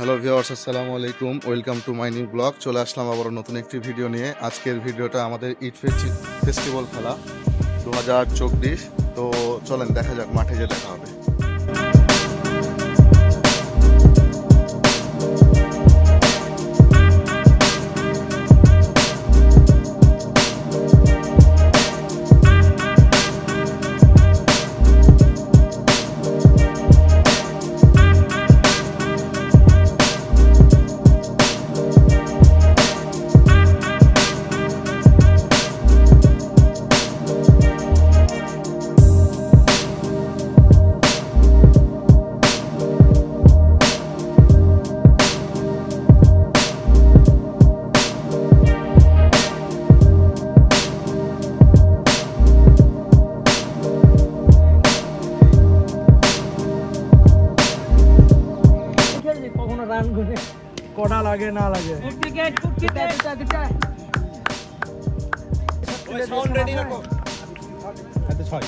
Hello viewers, আসসালামু আলাইকুম। Welcome to my new blog. চলে আসলাম আবার নতুন একটি ভিডিও নিয়ে। আজকের ভিডিওটা আমাদের ঈদ ফেস্টিভ্যাল খেলা 2024। তো চলেন দেখা যাক, মাঠে গিয়ে দেখা হবে। কখনো রান করে কটা লাগে না লাগে সাউন্ড রেডি রাখো। 6